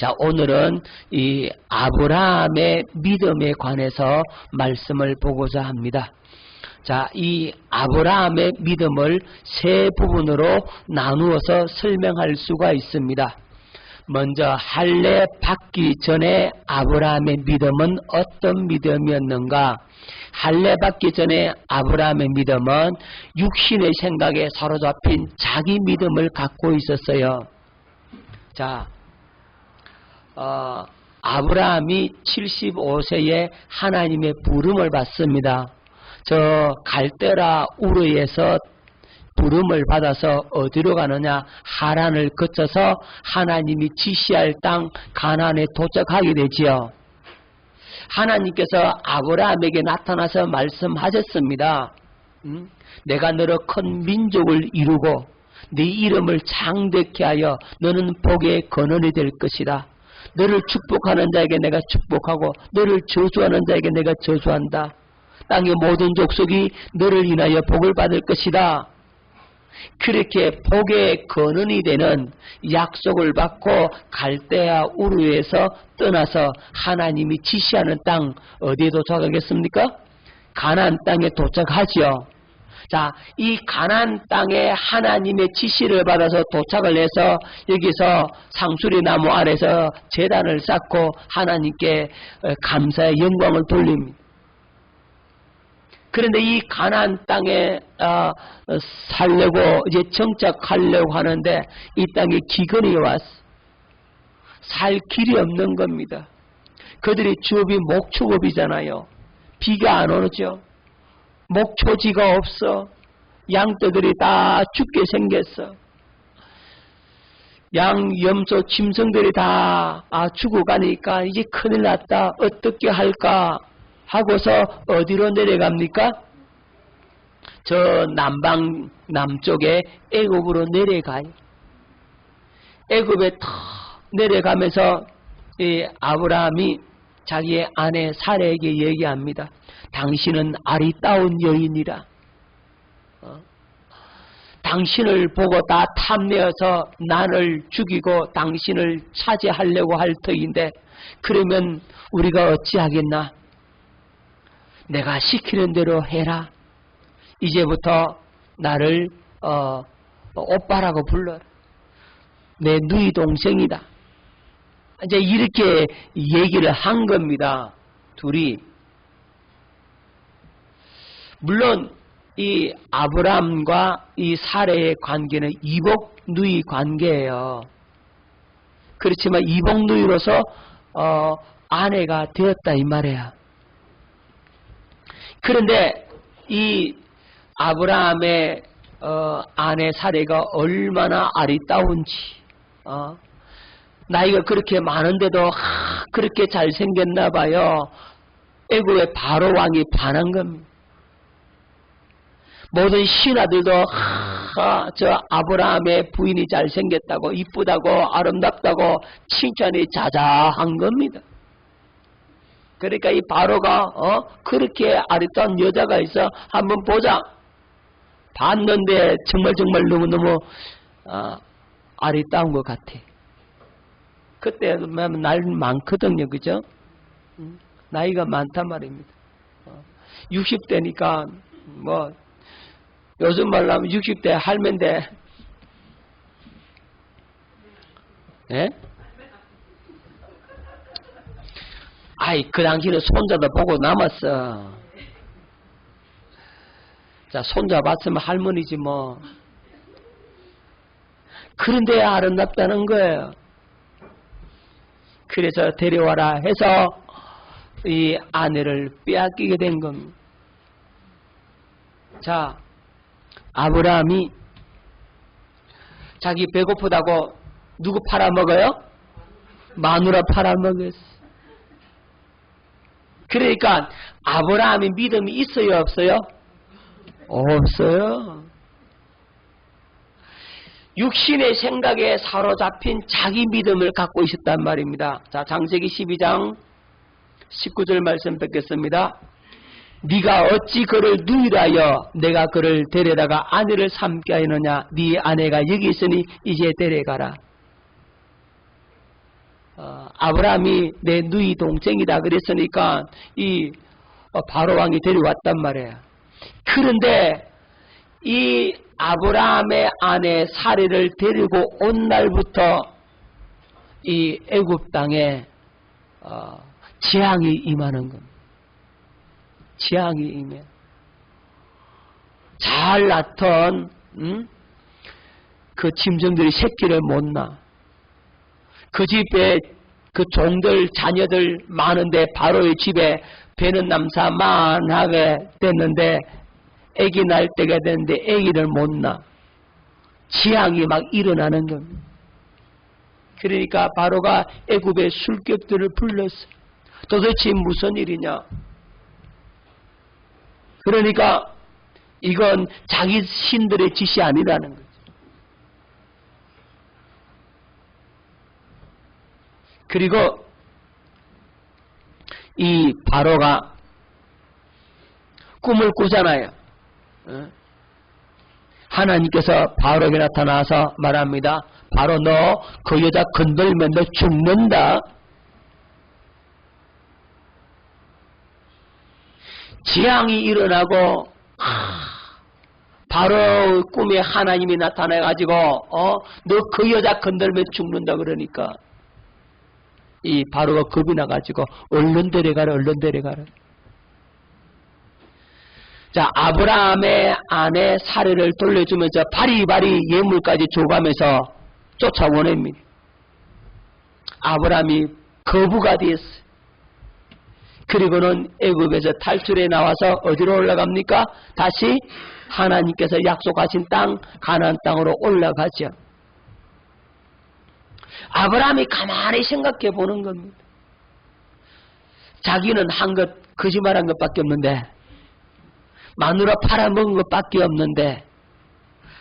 자, 오늘은 이 아브라함의 믿음에 관해서 말씀을 보고자 합니다. 자, 이 아브라함의 믿음을 세 부분으로 나누어서 설명할 수가 있습니다. 먼저 할례 받기 전에 아브라함의 믿음은 어떤 믿음이었는가? 할례 받기 전에 아브라함의 믿음은 육신의 생각에 사로잡힌 자기 믿음을 갖고 있었어요. 자, 아브라함이 75세에 하나님의 부름을 받습니다. 저 갈대라 우르에서 부름을 받아서 어디로 가느냐? 하란을 거쳐서 하나님이 지시할 땅 가나안에 도착하게 되지요. 하나님께서 아브라함에게 나타나서 말씀하셨습니다. 내가 너로 큰 민족을 이루고 네 이름을 창대케 하여 너는 복의 근원이 될 것이다. 너를 축복하는 자에게 내가 축복하고 너를 저주하는 자에게 내가 저주한다. 땅의 모든 족속이 너를 인하여 복을 받을 것이다. 그렇게 복의 근원이 되는 약속을 받고 갈대아 우르에서 떠나서 하나님이 지시하는 땅 어디에 도착하겠습니까? 가나안 땅에 도착하지요. 자, 이 가나안 땅에 하나님의 지시를 받아서 도착을 해서 여기서 상수리 나무 아래서 제단을 쌓고 하나님께 감사의 영광을 돌립니다. 그런데 이 가나안 땅에 살려고 이제 정착하려고 하는데 이 땅에 기근이 왔어. 살 길이 없는 겁니다. 그들의 주업이 목축업이잖아요. 비가 안 오죠. 목초지가 없어. 양떼들이 다 죽게 생겼어. 양, 염소, 짐승들이 다 죽어가니까 이제 큰일 났다. 어떻게 할까? 하고서 어디로 내려갑니까? 저 남쪽에 애굽으로 내려가요. 애굽에 탁 내려가면서 이 아브라함이 자기의 아내 사라에게 얘기합니다. 당신은 아리따운 여인이라. 당신을 보고 다 탐내어서 나를 죽이고 당신을 차지하려고 할 터인데 그러면 우리가 어찌하겠나? 내가 시키는 대로 해라. 이제부터 나를 오빠라고 불러라. 내 누이 동생이다. 이제 이렇게 얘기를 한 겁니다. 둘이. 물론 이 아브라함과 이 사라의 관계는 이복 누이 관계예요. 그렇지만 이복 누이로서 아내가 되었다 이 말이야. 그런데 이 아브라함의 아내 사라가 얼마나 아리따운지, 나이가 그렇게 많은데도 그렇게 잘생겼나 봐요. 애굽의 바로 왕이 반한 겁니다. 모든 신하들도 저 아브라함의 부인이 잘생겼다고 이쁘다고 아름답다고 칭찬이 자자한 겁니다. 그러니까 이 바로가 그렇게 아리따운 여자가 있어 한번 보자. 봤는데 정말 너무너무 아리따운 것 같아. 그때 나이 많거든요. 그죠? 나이가 많단 말입니다. 60대니까 뭐 요즘 말로 하면 60대 할매인데 예? 아이 그 당시는 손자도 보고 남았어. 자, 손자 봤으면 할머니지 뭐. 그런데 아름답다는 거예요. 그래서 데려와라 해서 이 아내를 빼앗기게 된 겁니다. 자, 아브라함이 자기 배고프다고 누구 팔아먹어요? 마누라 팔아먹었어. 그러니까 아브라함이 믿음이 있어요 없어요? 없어요. 육신의 생각에 사로잡힌 자기 믿음을 갖고 있었단 말입니다. 자, 창세기 12장 19절 말씀 뵙겠습니다. 네가 어찌 그를 누이라여 내가 그를 데려다가 아내를 삼게 하였느냐. 네 아내가 여기 있으니 이제 데려가라. 아브라함이 내 누이 동생이다 그랬으니까 이 바로 왕이 데려왔단 말이에요. 그런데 이 아브라함의 아내 사례를 데리고 온 날부터 이 애굽 땅에 재앙이 임하는 겁니다. 재앙이 임해. 잘 낳던 그 짐승들이 새끼를 못 낳아. 그 집에 그 종들 자녀들 많은데 바로의 집에 배는 남사만하게 됐는데 아기 날 때가 됐는데 아기를 못 낳아. 재앙이 막 일어나는 겁니다. 그러니까 바로가 애굽의 술객들을 불렀어. 도대체 무슨 일이냐? 그러니까 이건 자기 신들의 짓이 아니라는 거죠. 그리고 이 바로가 꿈을 꾸잖아요. 하나님께서 바로에게 나타나서 말합니다. 바로 너 그 여자 건들면 너 죽는다. 재앙이 일어나고 바로 꿈에 하나님이 나타나가지고 너 그 여자 건들면 죽는다 그러니까 이 바로가 겁이 나가지고 얼른 데려가라 얼른 데려가라. 자, 아브라함의 아내 사례를 돌려주면서 바리바리 예물까지 줘가면서 쫓아오냅니다. 아브라함이 거부가 되었어요. 그리고는 애굽에서 탈출해 나와서 어디로 올라갑니까? 다시 하나님께서 약속하신 땅 가나안 땅으로 올라가죠. 아브라함이 가만히 생각해 보는 겁니다. 자기는 한 것 거짓말한 것밖에 없는데 마누라 팔아먹은 것밖에 없는데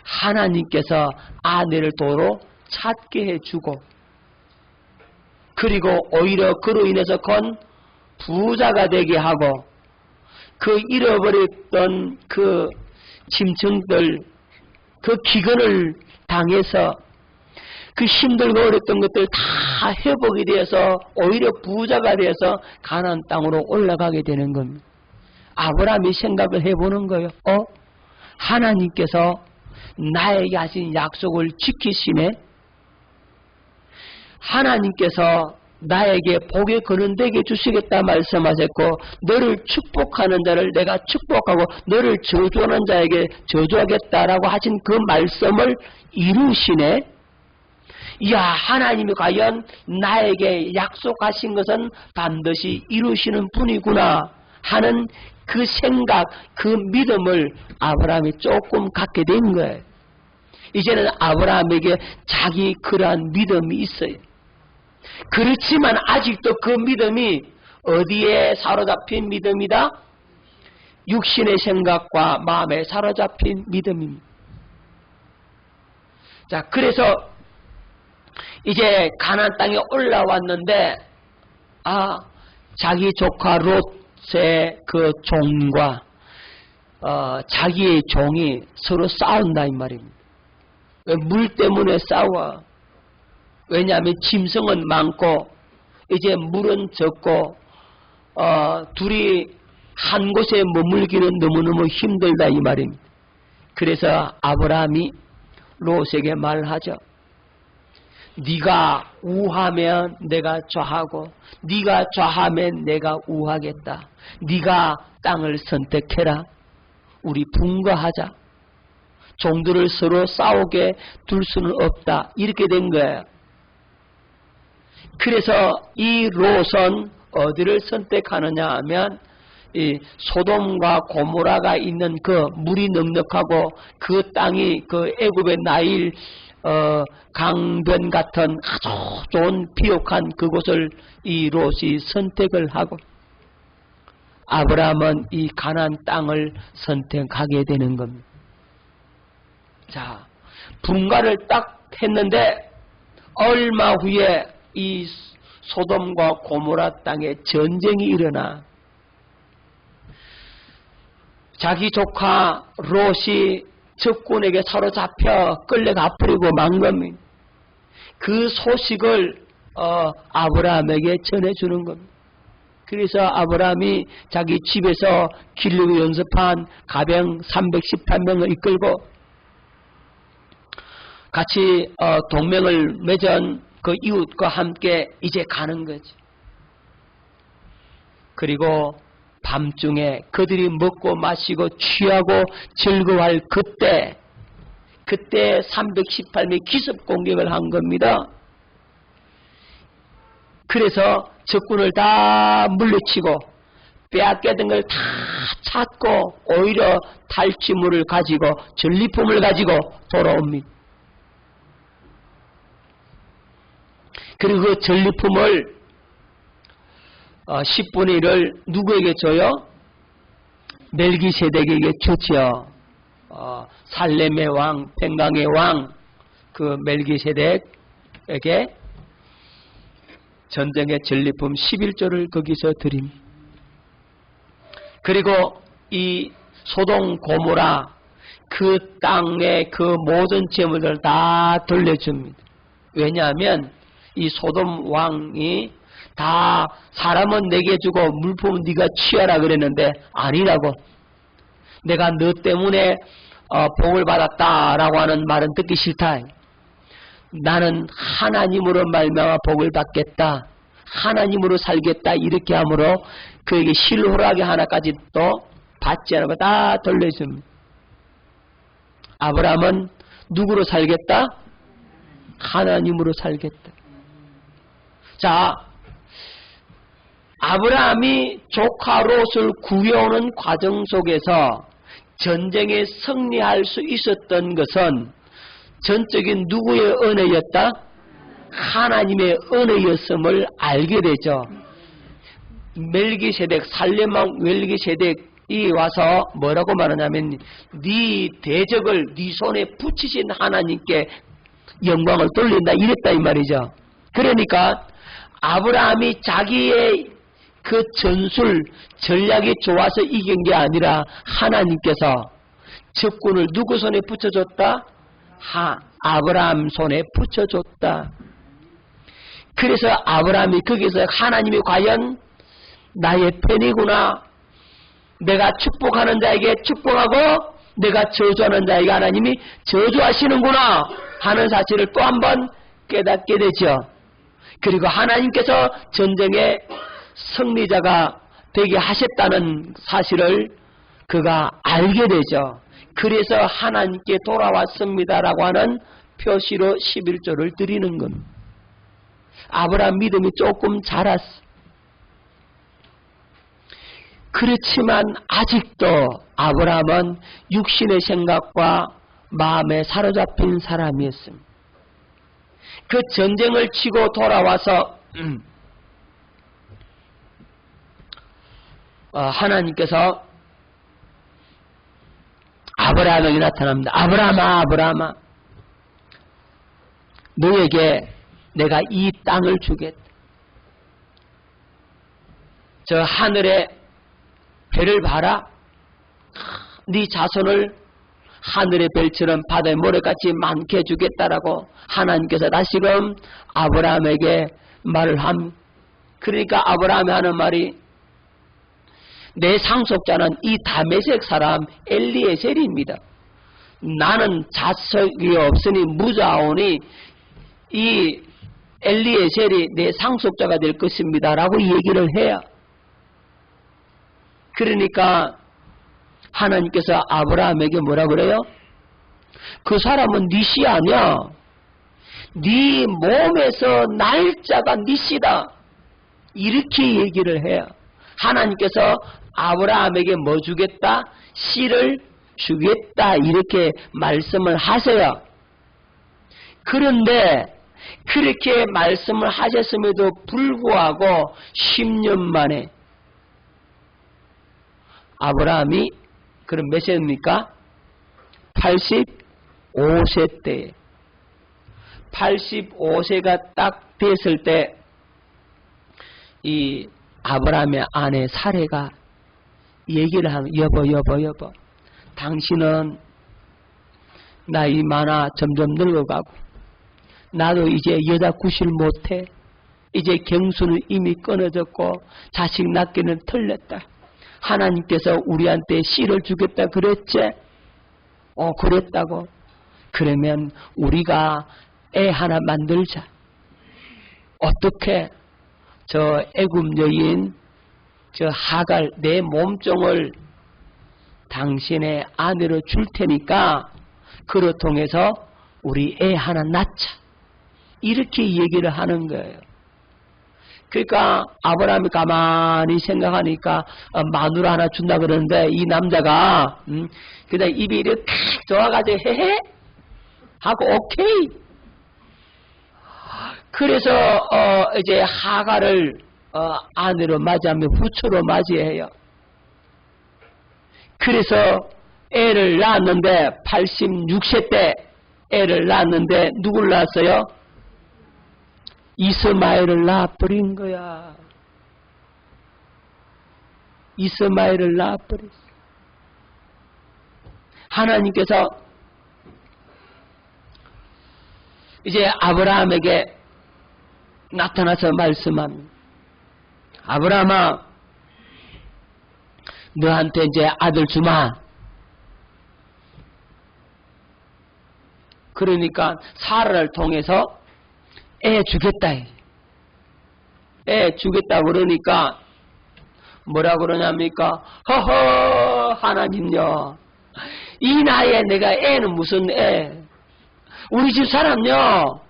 하나님께서 아내를 도로 찾게 해주고 그리고 오히려 그로 인해서 건 부자가 되게 하고 그 잃어버렸던 그 짐승들 그 기근을 당해서 그 힘들고 어렸던 것들 다 회복이 되어서 오히려 부자가 되어서 가나안 땅으로 올라가게 되는 겁니다. 아브라함이 생각을 해보는 거예요. 하나님께서 나에게 하신 약속을 지키시네. 하나님께서 나에게 복의 거는되게 주시겠다 말씀하셨고 너를 축복하는 자를 내가 축복하고 너를 저주하는 자에게 저주하겠다라고 하신 그 말씀을 이루시네. 이야, 하나님이 과연 나에게 약속하신 것은 반드시 이루시는 분이구나 하는 그 생각, 그 믿음을 아브라함이 조금 갖게 된 거예요. 이제는 아브라함에게 자기 그러한 믿음이 있어요. 그렇지만 아직도 그 믿음이 어디에 사로잡힌 믿음이다? 육신의 생각과 마음에 사로잡힌 믿음입니다. 자, 그래서 이제 가나안 땅에 올라왔는데 자기 조카 롯의 그 종과 자기의 종이 서로 싸운다 이 말입니다. 물 때문에 싸워. 왜냐하면 짐승은 많고 이제 물은 적고 둘이 한 곳에 머물기는 너무너무 힘들다 이 말입니다. 그래서 아브라함이 롯에게 말하죠. 네가 우하면 내가 좌하고 네가 좌하면 내가 우하겠다. 네가 땅을 선택해라. 우리 분거하자. 종들을 서로 싸우게 둘 수는 없다. 이렇게 된 거예요. 그래서 이 롯은 어디를 선택하느냐 하면 이 소돔과 고모라가 있는 그 물이 넉넉하고 그 땅이 그 애굽의 나일 강변 같은 아주 좋은 비옥한 그곳을 이 롯이 선택을 하고 아브라함은 이 가나안 땅을 선택하게 되는 겁니다. 자, 분가를 딱 했는데 얼마 후에 이 소돔과 고모라 땅에 전쟁이 일어나 자기 조카 롯이 적군에게 사로잡혀 끌려가 버리고 만 겁니다. 그 소식을 아브라함에게 전해주는 겁니다. 그래서 아브라함이 자기 집에서 기르고 연습한 가병 318명을 이끌고 같이 동맹을 맺은 그 이웃과 함께 이제 가는 거지. 그리고 밤중에 그들이 먹고 마시고 취하고 즐거워할 그때 318명이 기습 공격을 한 겁니다. 그래서 적군을 다 물리치고 빼앗겼던 걸 다 찾고 오히려 탈취물을 가지고 전리품을 가지고 돌아옵니다. 그리고 그 전리품을 10분의 1을 누구에게 줘요? 멜기세덱에게 주죠. 살렘의 왕, 평강의 왕, 그 멜기세덱에게 전쟁의 전리품 11조를 거기서 드립니다. 그리고 이 소돔 고모라 그 땅의 그 모든 재물들을 다 돌려줍니다. 왜냐하면 이 소돔 왕이 다 사람은 내게 주고 물품은 네가 취하라 그랬는데 아니라고. 내가 너 때문에 복을 받았다라고 하는 말은 듣기 싫다. 나는 하나님으로 말미암아 복을 받겠다. 하나님으로 살겠다. 이렇게 함으로 그에게 실호라기 하나까지 또 받지 않고 다 돌려줍니다. 아브라함은 누구로 살겠다? 하나님으로 살겠다. 자, 아브라함이 조카 롯을 구해오는 과정 속에서 전쟁에 승리할 수 있었던 것은 전적인 누구의 은혜였다? 하나님의 은혜였음을 알게 되죠. 멜기세덱, 살렘왕 멜기세덱이 와서 뭐라고 말하냐면 네 대적을 네 손에 붙이신 하나님께 영광을 돌린다 이랬다 이 말이죠. 그러니까 아브라함이 자기의 그 전술 전략이 좋아서 이긴 게 아니라 하나님께서 적군을 누구 손에 붙여줬다? 아브라함 손에 붙여줬다. 그래서 아브라함이 거기서 하나님이 과연 나의 편이구나. 내가 축복하는 자에게 축복하고 내가 저주하는 자에게 하나님이 저주하시는구나 하는 사실을 또 한 번 깨닫게 되죠. 그리고 하나님께서 전쟁의 승리자가 되게 하셨다는 사실을 그가 알게 되죠. 그래서 하나님께 돌아왔습니다라고 하는 표시로 11조를 드리는 겁니다. 아브라함 믿음이 조금 자랐어. 그렇지만 아직도 아브라함은 육신의 생각과 마음에 사로잡힌 사람이었습니다. 그 전쟁을 치고 돌아와서 하나님께서 아브라함에게 나타납니다. 아브라함아, 아브라함아, 너에게 내가 이 땅을 주겠다. 저 하늘의 별을 봐라. 네 자손을 하늘의 별처럼 바다의 모래같이 많게 해주겠다라고 하나님께서 다시금 아브라함에게 말을 함. 그러니까 아브라함이 하는 말이 내 상속자는 이 다메섹 사람 엘리에셀입니다. 나는 자석이 없으니 무자오니 이 엘리에셀이 내 상속자가 될 것입니다 라고 얘기를 해요. 그러니까 하나님께서 아브라함에게 뭐라 그래요? 그 사람은 네 씨 아니야. 네 몸에서 날짜가 네 씨다. 이렇게 얘기를 해요. 하나님께서 아브라함에게 뭐 주겠다? 씨를 주겠다. 이렇게 말씀을 하세요. 그런데 그렇게 말씀을 하셨음에도 불구하고 10년 만에 아브라함이 그럼 몇 세입니까? 85세 때 85세가 딱 됐을 때 이 아브라함의 아내 사레가 얘기를 하면 여보 당신은 나이 많아 점점 늙어가고 나도 이제 여자 구실 못해. 이제 경수는 이미 끊어졌고 자식 낳기는 틀렸다. 하나님께서 우리한테 씨를 주겠다 그랬지? 그랬다고. 그러면 우리가 애 하나 만들자. 어떻게? 저 애굽 여인 저 하갈 내 몸종을 당신의 아내로 줄 테니까 그로 통해서 우리 애 하나 낳자. 이렇게 얘기를 하는 거예요. 그러니까 아브라함이 가만히 생각하니까 마누라 하나 준다 그러는데 이 남자가 그냥 입이 이렇게 탁 좋아가지고 헤헤 하고 오케이. 그래서 이제 하갈을 아내로 맞이하며 부처로 맞이해요. 그래서 애를 낳았는데 86세 때 애를 낳았는데 누굴 낳았어요? 이스마엘을 낳아버린 거야. 이스마엘을 낳아버렸어. 하나님께서 이제 아브라함에게 나타나서 말씀합니다. 아브라함아, 너한테 이제 아들 주마. 그러니까 사라를 통해서 애 주겠다. 애 주겠다 그러니까 뭐라 그러냐니까 허허 하나님요. 이 나이에 내가 애는 무슨 애. 우리 집 사람요.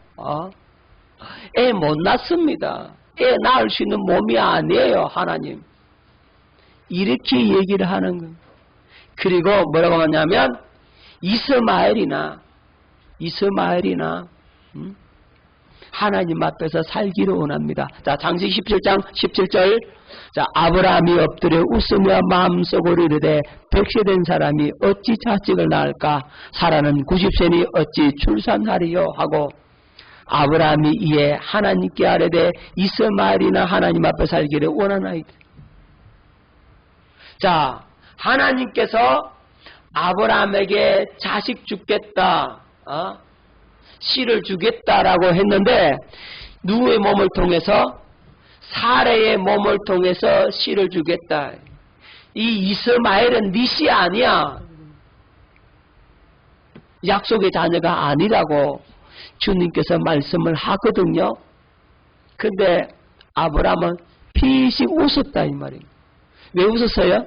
애 못 낳습니다. 애 낳을 수 있는 몸이 아니에요. 하나님. 이렇게 얘기를 하는 거예요. 그리고 뭐라고 하냐면 이스마엘이나 하나님 앞에서 살기를 원합니다. 자, 창세기 17장 17절. 자, 아브라함이 엎드려 웃으며 마음속으로 이르되 100세 된 사람이 어찌 자식을 낳을까? 사라는 90세니 어찌 출산하리요? 하고 아브라함이 이에 하나님께 아뢰되 이스마엘이나 하나님 앞에 살기를 원하나이다. 자, 하나님께서 아브라함에게 자식 주겠다. 씨를 주겠다라고 했는데 누구의 몸을 통해서? 사레의 몸을 통해서 씨를 주겠다. 이 이스마엘은 네 씨 아니야. 약속의 자녀가 아니라고 주님께서 말씀을 하거든요. 근데 아브라함은 피식 웃었다 이 말이에요. 왜 웃었어요?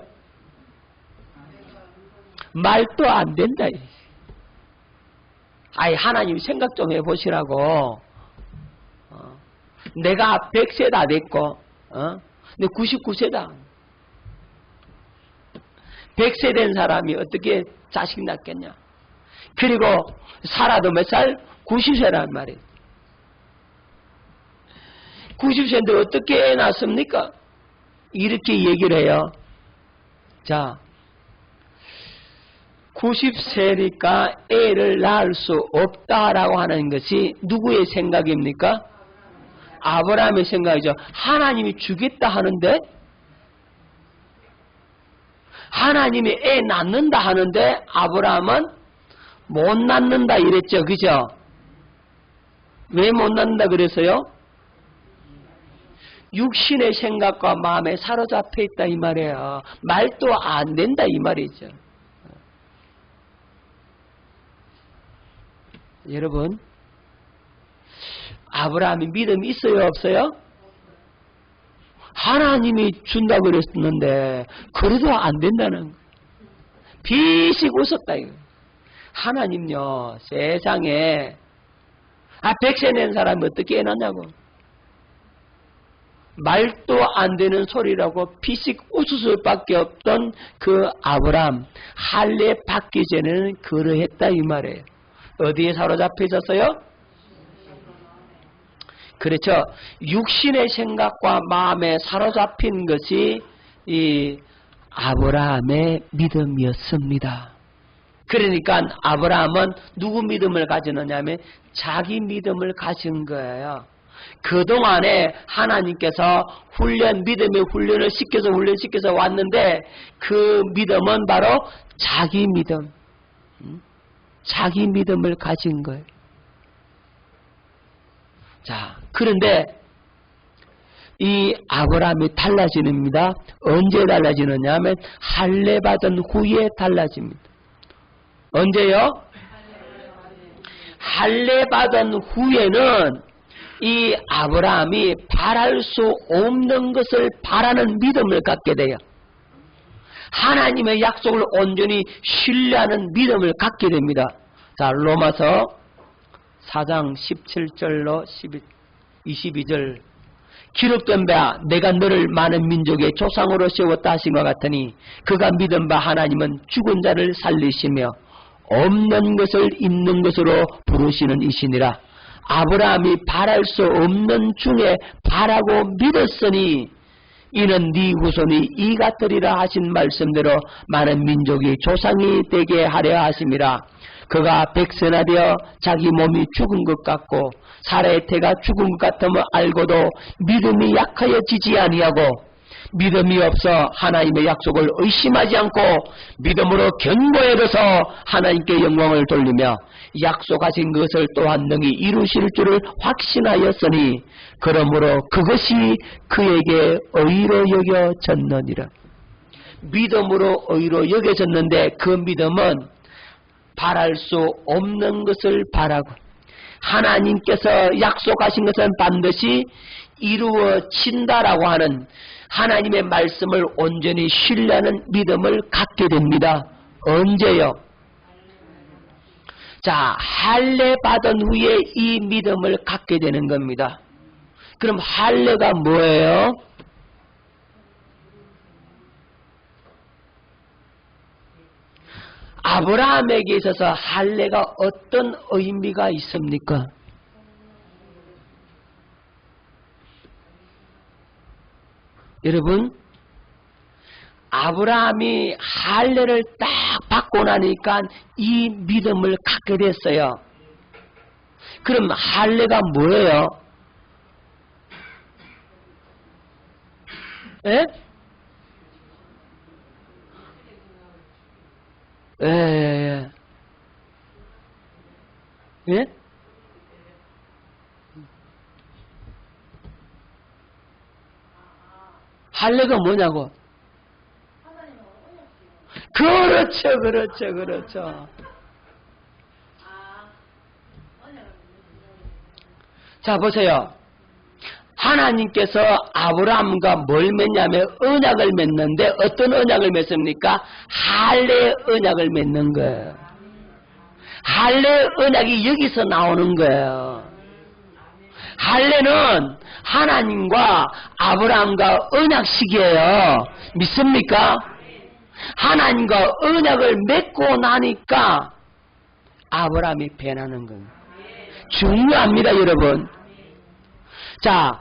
말도 안 된다. 아이 하나님 생각 좀 해보시라고. 내가 100세 다 됐고 내 99세다. 100세 된 사람이 어떻게 자식 낳겠냐. 그리고 살아도 몇 살? 90세란 말이에요. 90세인데 어떻게 애 낳습니까? 이렇게 얘기를 해요. 자, 90세니까 애를 낳을 수 없다라고 하는 것이 누구의 생각입니까? 아브라함의 생각이죠. 하나님이 주겠다 하는데 하나님이 애 낳는다 하는데 아브라함은 못 낳는다 이랬죠. 그죠? 왜 못 낳는다 그랬어요? 육신의 생각과 마음에 사로잡혀 있다 이 말이에요. 말도 안 된다 이 말이죠. 여러분, 아브라함이 믿음이 있어요 없어요? 하나님이 준다고 그랬는데 그래도 안 된다는 거예요. 비식 웃었다 이거. 하나님요 세상에 100세 낸 사람이 어떻게 해놨냐고. 말도 안 되는 소리라고 피식 웃을 수밖에 없던 그 아브라함 할례 받기 전에는 그러했다 이 말이에요. 어디에 사로잡혀 있었어요? 그렇죠. 육신의 생각과 마음에 사로잡힌 것이 이 아브라함의 믿음이었습니다. 그러니까 아브라함은 누구 믿음을 가지느냐면 자기 믿음을 가진 거예요. 그동안에 하나님께서 믿음의 훈련을 훈련시켜서 왔는데 그 믿음은 바로 자기 믿음. 자기 믿음을 가진 거예요. 자, 그런데 이 아브라함이 달라집니다. 언제 달라지느냐 하면 할례 받은 후에 달라집니다. 언제요? 할례 받은 후에는 이 아브라함이 바랄 수 없는 것을 바라는 믿음을 갖게 돼요. 하나님의 약속을 온전히 신뢰하는 믿음을 갖게 됩니다. 자, 로마서 4장 17절로 22절 기록된 바 내가 너를 많은 민족의 조상으로 세웠다 하신 것 같으니 그가 믿은 바 하나님은 죽은 자를 살리시며 없는 것을 있는 것으로 부르시는 이시니라. 아브라함이 바랄 수 없는 중에 바라고 믿었으니 이는 네 후손이 이 같으리라 하신 말씀대로 많은 민족이 조상이 되게 하려 하심이라. 그가 백선하되어 자기 몸이 죽은 것 같고 사라의 태가 죽은 것 같음을 알고도 믿음이 약하여지지 아니하고 믿음이 없어 하나님의 약속을 의심하지 않고 믿음으로 견고해져서 하나님께 영광을 돌리며 약속하신 것을 또한 능히 이루실 줄을 확신하였으니 그러므로 그것이 그에게 의로 여겨졌느니라. 믿음으로 의로 여겨졌는데 그 믿음은 바랄 수 없는 것을 바라고 하나님께서 약속하신 것은 반드시 이루어진다라고 하는 하나님의 말씀을 온전히 신뢰하는 믿음을 갖게 됩니다. 언제요? 자, 할례 받은 후에 이 믿음을 갖게 되는 겁니다. 그럼 할례가 뭐예요? 아브라함에게 있어서 할례가 어떤 의미가 있습니까? 여러분, 아브라함이 할례를 딱 받고 나니까 이 믿음을 갖게 됐어요. 그럼 할례가 뭐예요? 예? 예? 예? 할례가 뭐냐고? 그렇죠, 그렇죠, 그렇죠. 자, 보세요. 하나님께서 아브라함과 뭘 맺냐면 언약을 맺는데 어떤 언약을 맺습니까? 할례 언약을 맺는 거예요. 할례 언약이 여기서 나오는 거예요. 할례는 하나님과 아브라함과 언약식이에요. 믿습니까? 하나님과 언약을 맺고 나니까 아브라함이 변하는 겁니다. 중요합니다, 여러분. 자,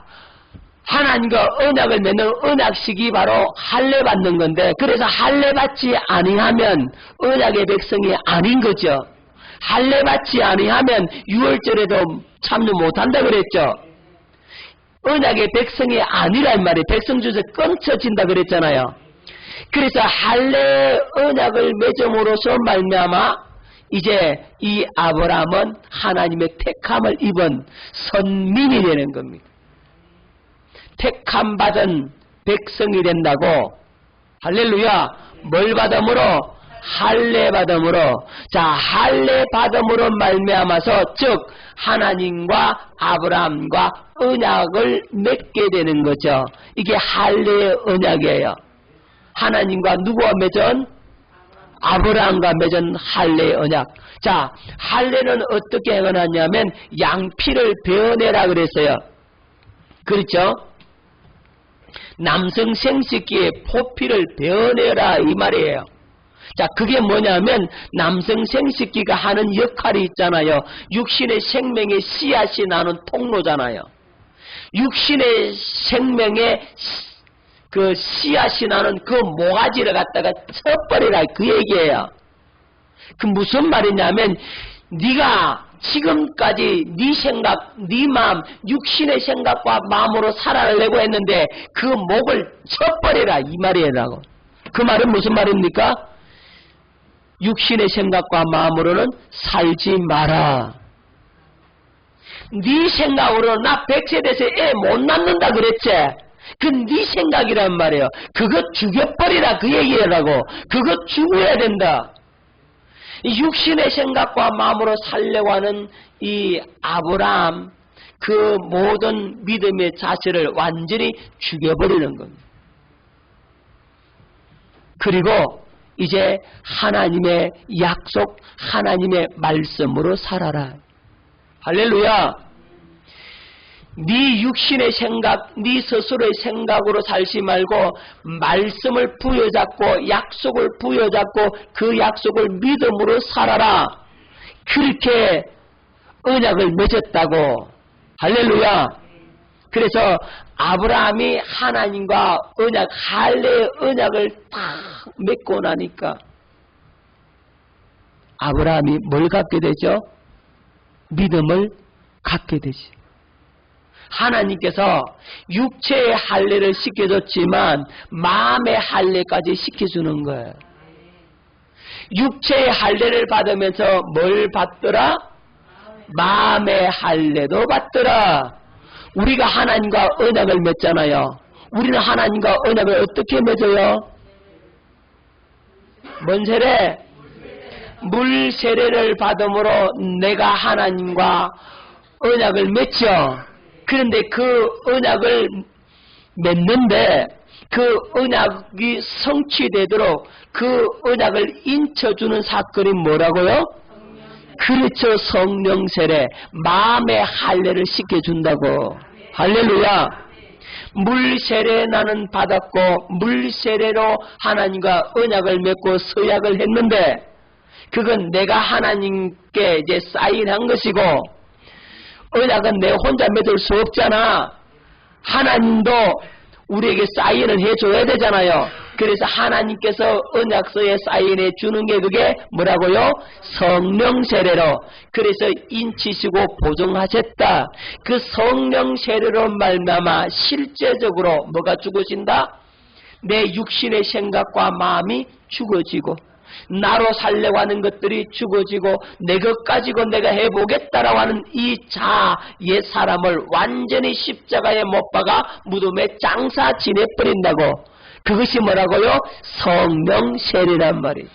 하나님과 언약을 맺는 언약식이 바로 할례 받는 건데, 그래서 할례 받지 아니하면 언약의 백성이 아닌 거죠. 할례 받지 아니하면 유월절에도 참여 못한다 그랬죠. 언약의 백성이 아니란 말이에요. 백성 중에서 끊쳐진다 그랬잖아요. 그래서 할례 언약을 맺음으로써 말미암아 이제 이 아브라함은 하나님의 택함을 입은 선민이 되는 겁니다. 택함 받은 백성이 된다고. 할렐루야. 뭘 받음으로? 할례 받음으로. 자, 할례 받음으로 말미암아서 즉 하나님과 아브라함과 언약을 맺게 되는 거죠. 이게 할례의 언약이에요. 하나님과 누구와 맺은? 아브라함과 맺은 할례의 언약. 자, 할례는 어떻게 행하냐면 양피를 베어내라 그랬어요. 그렇죠? 남성 생식기에 포피를 베어내라 이 말이에요. 자, 그게 뭐냐면 남성 생식기가 하는 역할이 있잖아요. 육신의 생명의 씨앗이 나는 통로잖아요. 육신의 생명의 그 씨앗이 나는 그 모가지를 갖다가 쳐버리라 그 얘기예요. 그 무슨 말이냐면 네가 지금까지 네 생각, 네 마음, 육신의 생각과 마음으로 살아내려고 했는데 그 목을 쳐버리라 이 말이라고. 그 말은 무슨 말입니까? 육신의 생각과 마음으로는 살지 마라. 네 생각으로 나 100세 돼서 애 못 낳는다 그랬지? 그 네 생각이란 말이에요. 그거 죽여버리라 그 얘기라고. 그거 죽어야 된다. 육신의 생각과 마음으로 살려고 하는 이 아브라함, 그 모든 믿음의 자세를 완전히 죽여버리는 겁니다. 그리고 이제 하나님의 약속, 하나님의 말씀으로 살아라. 할렐루야. 네 육신의 생각, 네 스스로의 생각으로 살지 말고 말씀을 부여잡고 약속을 부여잡고 그 약속을 믿음으로 살아라. 그렇게 언약을 맺었다고. 할렐루야. 그래서 아브라함이 하나님과 언약, 할례의 언약을 딱 맺고 나니까 아브라함이 뭘 갖게 되죠? 믿음을 갖게 되지. 하나님께서 육체의 할례를 시켜줬지만 마음의 할례까지 시켜주는 거예요. 육체의 할례를 받으면서 뭘 받더라? 마음의 할례도 받더라. 우리가 하나님과 언약을 맺잖아요. 우리는 하나님과 언약을 어떻게 맺어요? 뭔 세례? 물 세례를 받음으로 내가 하나님과 언약을 맺죠. 그런데 그 언약을 맺는데 그 언약이 성취되도록 그 언약을 인쳐주는 사건이 뭐라고요? 그렇죠. 성령 세례, 마음의 할례를 시켜준다고. 할렐루야. 물 세례 나는 받았고 물 세례로 하나님과 언약을 맺고 서약을 했는데 그건 내가 하나님께 이제 사인한 것이고 언약은 내 혼자 맺을 수 없잖아. 하나님도 우리에게 사인을 해줘야 되잖아요. 그래서 하나님께서 언약서에 사인해 주는 게 그게 뭐라고요? 성령 세례로. 그래서 인치시고 보증하셨다. 그 성령 세례로 말미암아 실제적으로 뭐가 죽어진다? 내 육신의 생각과 마음이 죽어지고 나로 살려고 하는 것들이 죽어지고 내 것 가지고 내가 해보겠다라고 하는 이 옛 사람을 완전히 십자가에 못 박아 무덤에 장사 지내버린다고. 그것이 뭐라고요? 성령 세례란 말이에요.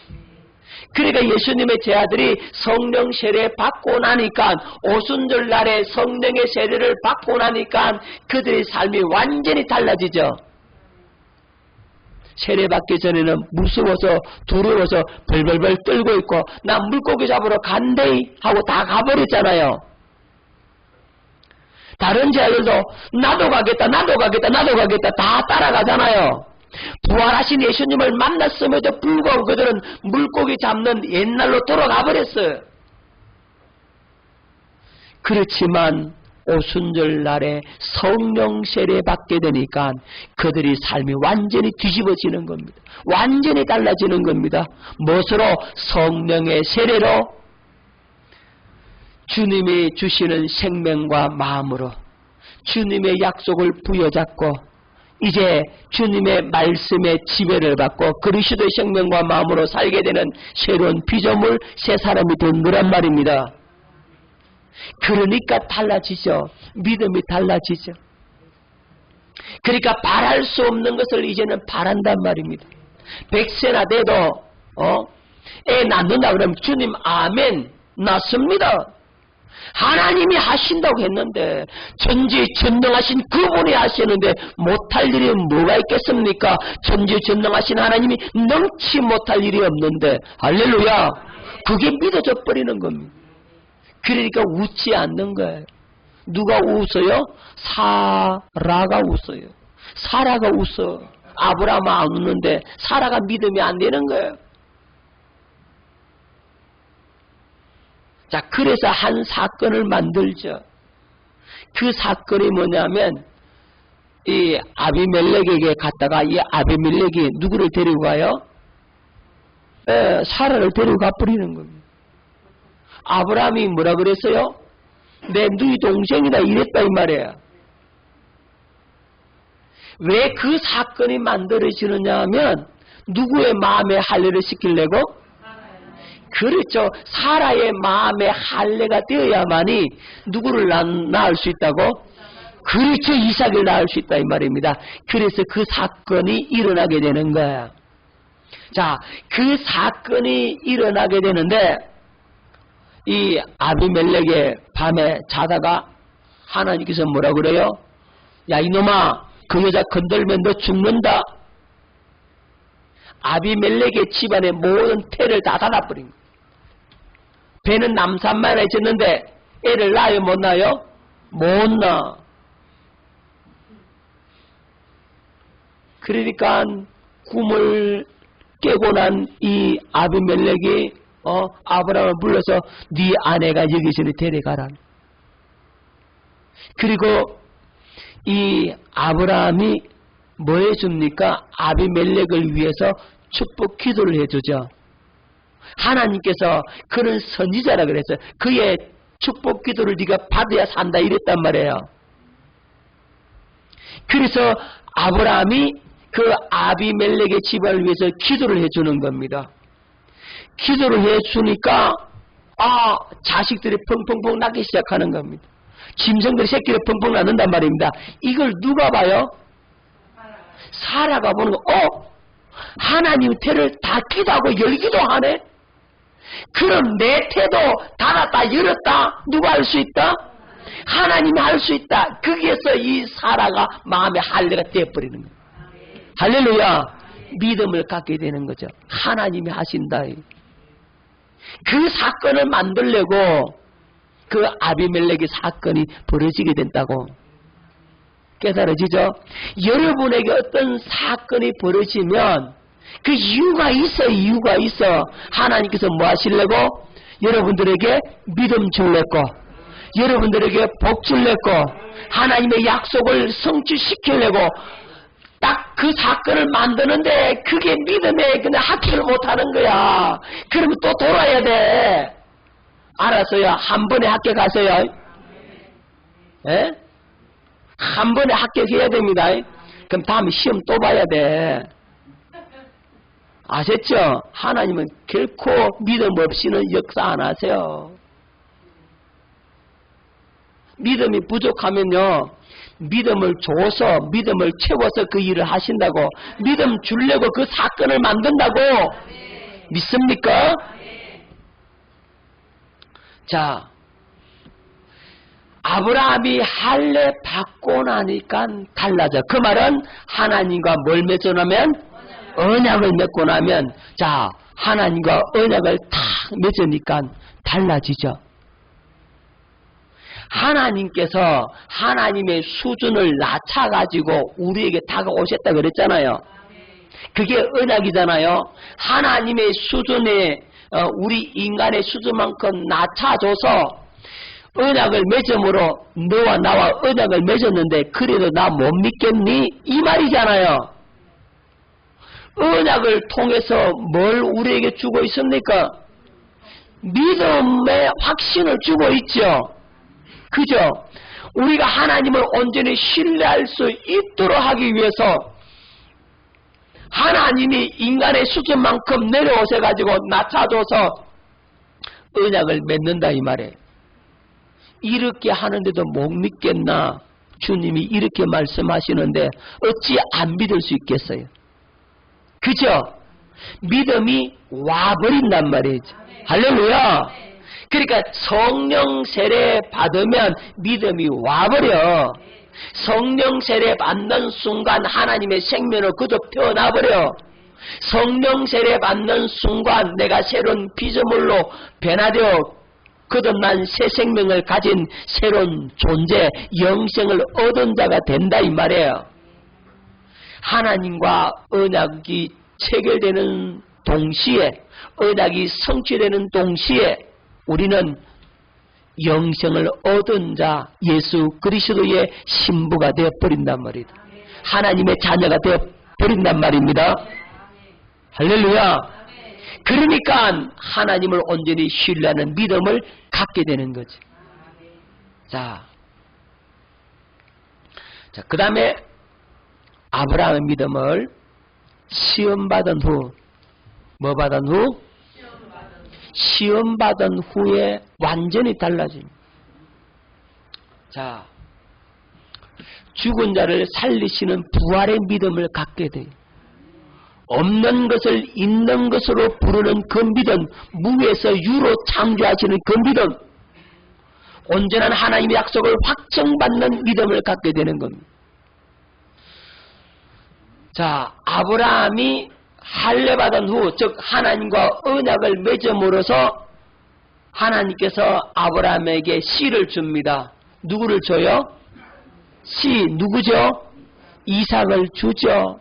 그러니까 예수님의 제자들이 성령 세례 받고 나니까 오순절 날에 성령의 세례를 받고 나니까 그들의 삶이 완전히 달라지죠. 세례받기 전에는 무서워서 두려워서 벌벌벌 떨고 있고 나 물고기 잡으러 간대이 하고 다 가버렸잖아요. 다른 제자들도 나도 가겠다 다 따라가잖아요. 부활하신 예수님을 만났음에도 불구하고 그들은 물고기 잡는 옛날로 돌아가 버렸어요. 그렇지만 오순절 날에 성령 세례 받게 되니까 그들의 삶이 완전히 뒤집어지는 겁니다. 완전히 달라지는 겁니다. 무엇으로? 성령의 세례로 주님이 주시는 생명과 마음으로 주님의 약속을 부여잡고 이제 주님의 말씀의 지배를 받고 그리스도의 생명과 마음으로 살게 되는 새로운 피조물 새 사람이 된 거란 말입니다. 그러니까 달라지죠. 믿음이 달라지죠. 그러니까 바랄 수 없는 것을 이제는 바란단 말입니다. 100세나 돼도 애 낳는다 그러면 주님 아멘 낳습니다. 하나님이 하신다고 했는데 전지전능하신 그분이 하시는데 못할 일이 뭐가 있겠습니까? 전지전능하신 하나님이 능치 못할 일이 없는데 할렐루야. 그게 믿어져 버리는 겁니다. 그러니까 웃지 않는 거예요. 누가 웃어요? 사라가 웃어요. 사라가 웃어. 아브라함은 안 웃는데 사라가 믿음이 안 되는 거예요. 자, 그래서 한 사건을 만들죠. 그 사건이 뭐냐면 이 아비멜렉에게 갔다가 이 아비멜렉이 누구를 데리고 가요? 사라를 데리고 가버리는 겁니다. 아브라함이 뭐라 그랬어요? 내 누이 동생이다 이랬다 이 말이에요. 왜 그 사건이 만들어지느냐 하면 누구의 마음에 할례를 시키려고? 그렇죠. 사라의 마음에 할례가 되어야만이 누구를 낳을 수 있다고? 그렇죠. 이삭을 낳을 수 있다 이 말입니다. 그래서 그 사건이 일어나게 되는 거야. 자, 그 사건이 일어나게 되는데 이 아비멜렉의 밤에 자다가 하나님께서 뭐라 그래요? 야 이놈아, 그 여자 건들면 너 죽는다. 아비멜렉의 집안의 모든 태를 다 닫아버린 거예요. 배는 남산만에 졌는데 애를 낳아요 못 낳아요? 못 낳아. 그러니까 꿈을 깨고 난 이 아비멜렉이 아브라함을 불러서 네 아내가 여기 있으니 데려가라. 그리고 이 아브라함이 뭐 해줍니까? 아비멜렉을 위해서 축복 기도를 해주죠. 하나님께서 그는 선지자라 그랬어요. 그의 축복 기도를 네가 받아야 산다 이랬단 말이에요. 그래서 아브라함이 그 아비멜렉의 집안을 위해서 기도를 해주는 겁니다. 기도를 해주니까 자식들이 펑펑펑 낳기 시작하는 겁니다. 짐승들이 새끼를 펑펑 낳는단 말입니다. 이걸 누가 봐요? 사라가 보는 거. 하나님 태를 닫기도 하고 열기도 하네. 그럼 내 태도 닫았다 열었다 누가 할 수 있다? 하나님이 할 수 있다. 거기에서 이 사라가 마음에 할례가 되어버리는 거예요. 할렐루야. 믿음을 갖게 되는 거죠. 하나님이 하신다. 그 사건을 만들려고 그 아비멜렉의 사건이 벌어지게 된다고 깨달아지죠? 여러분에게 어떤 사건이 벌어지면 그 이유가 있어. 이유가 있어. 하나님께서 뭐 하시려고? 여러분들에게 믿음 줄려고, 여러분들에게 복 줄려고, 하나님의 약속을 성취시키려고 딱 그 사건을 만드는데 그게 믿음에 그냥 합격을 못하는 거야. 그러면 또 돌아야 돼. 알았어요. 한 번에 합격하세요. 예? 한 번에 합격해야 됩니다. 그럼 다음에 시험 또 봐야 돼. 아셨죠? 하나님은 결코 믿음 없이는 역사 안 하세요. 믿음이 부족하면요, 믿음을 줘서 믿음을 채워서 그 일을 하신다고, 믿음 주려고 그 사건을 만든다고. 믿습니까? 자, 아브라함이 할례 받고 나니까 달라져. 그 말은 하나님과 뭘 맺어나면? 언약을 맺고 나면, 자, 하나님과 언약을 탁 맺으니까 달라지죠. 하나님께서 하나님의 수준을 낮춰가지고 우리에게 다가오셨다 그랬잖아요. 그게 언약이잖아요. 하나님의 수준에 우리 인간의 수준만큼 낮춰줘서 언약을 맺음으로 너와 나와 언약을 맺었는데 그래도 나 못 믿겠니? 이 말이잖아요. 언약을 통해서 뭘 우리에게 주고 있습니까? 믿음의 확신을 주고 있죠. 그죠? 우리가 하나님을 온전히 신뢰할 수 있도록 하기 위해서 하나님이 인간의 수준만큼 내려오셔가지고 낮춰줘서 언약을 맺는다 이 말이에요. 이렇게 하는데도 못 믿겠나? 주님이 이렇게 말씀하시는데 어찌 안 믿을 수 있겠어요? 그죠? 믿음이 와버린단 말이죠. 할렐루야! 그러니까 성령 세례 받으면 믿음이 와버려. 성령 세례 받는 순간 하나님의 생명을 그저 태어나버려. 성령 세례 받는 순간 내가 새로운 피조물로 변화되어 거듭난 새 생명을 가진 새로운 존재, 영생을 얻은 자가 된다 이 말이에요. 하나님과 언약이 체결되는 동시에, 언약이 성취되는 동시에 우리는 영생을 얻은 자, 예수 그리스도의 신부가 되어버린단 말이다. 하나님의 자녀가 되어버린단 말입니다. 할렐루야. 그러니까 하나님을 온전히 신뢰하는 믿음을 갖게 되는 거지. 자, 그 다음에 아브라함의 믿음을 시험받은 후, 뭐 받은 후? 시험받은 후에 완전히 달라집니다. 자, 죽은 자를 살리시는 부활의 믿음을 갖게 돼요. 없는 것을 있는 것으로 부르는 그 믿음, 무에서 유로 창조하시는 그 믿음, 온전한 하나님의 약속을 확정받는 믿음을 갖게 되는 겁니다. 자, 아브라함이 할례받은 후, 즉 하나님과 언약을 맺음으로써 하나님께서 아브라함에게 씨를 줍니다. 누구를 줘요? 씨, 누구죠? 이삭을 주죠.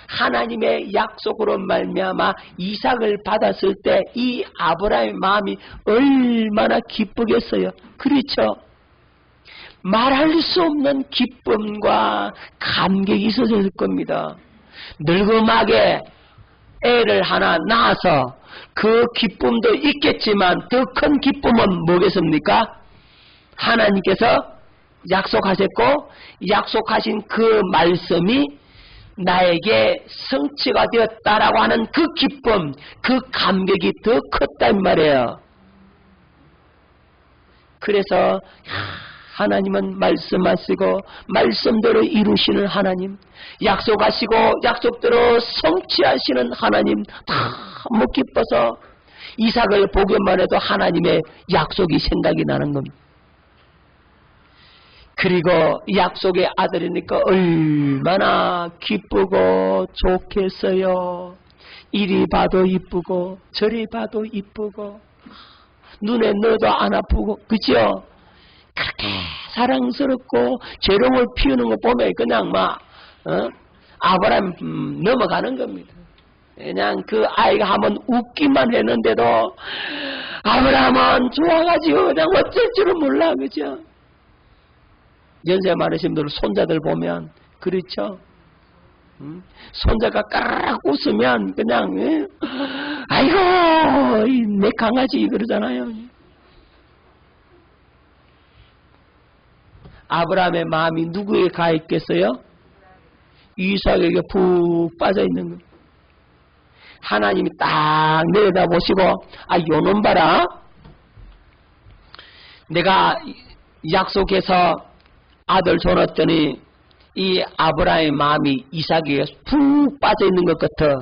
하나님의 약속으로 말미암아 이삭을 받았을 때 이 아브라함의 마음이 얼마나 기쁘겠어요. 그렇죠? 말할 수 없는 기쁨과 감격이 있었을 겁니다. 늙음하게 애를 하나 낳아서 그 기쁨도 있겠지만 더 큰 기쁨은 뭐겠습니까? 하나님께서 약속하셨고 약속하신 그 말씀이 나에게 성취가 되었다라고 하는 그 기쁨, 그 감격이 더 컸단 말이에요. 그래서 하나님은 말씀하시고 말씀대로 이루시는 하나님, 약속하시고 약속대로 성취하시는 하나님, 너무 기뻐서 이삭을 보기만 해도 하나님의 약속이 생각이 나는 겁니다. 그리고 약속의 아들이니까 얼마나 기쁘고 좋겠어요. 이리 봐도 이쁘고 저리 봐도 이쁘고 눈에 넣어도 안 아프고, 그죠? 그렇게 사랑스럽고 재롱을 피우는 거 보면 그냥 막 아브라함 넘어가는 겁니다. 그냥 그 아이가 한번 웃기만 했는데도 아브라함은 좋아가지고 그냥 어쩔 줄은 몰라, 그죠? 연세 많으신 분들 손자들 보면 그렇죠? 손자가 까르르 웃으면 그냥 아이고 내 강아지 그러잖아요. 아브라함의 마음이 누구에게 가 있겠어요? 이삭에게 푹 빠져 있는 거예요. 하나님이 딱 내려다보시고 요놈 봐라, 내가 약속해서 아들 줘놨더니 이 아브라함의 마음이 이삭에게 푹 빠져있는 것 같아.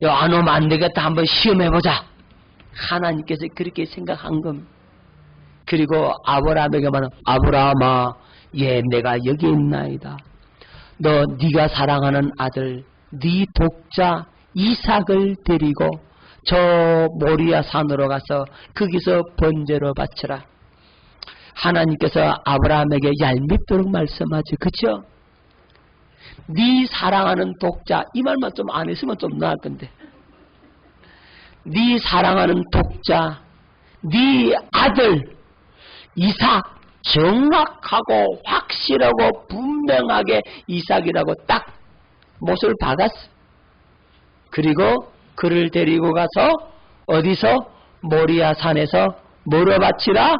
안 오면 안 되겠다, 한번 시험해보자. 하나님께서 그렇게 생각한 겁니다. 그리고 아브라함에게 말하는, 아브라함아, 예, 내가 여기 있나이다. 너 네가 사랑하는 아들, 네 독자 이삭을 데리고 저 모리아 산으로 가서 거기서 번제로 바쳐라. 하나님께서 아브라함에게 얄밉도록 말씀하죠. 그쵸? 네 사랑하는 독자, 이 말만 좀 안 했으면 좀 나을 건데, 네 사랑하는 독자, 네 아들 이삭, 정확하고 확실하고 분명하게 이삭이라고 딱 못을 박았어. 그리고 그를 데리고 가서 어디서? 모리아 산에서 뭐로 바치라?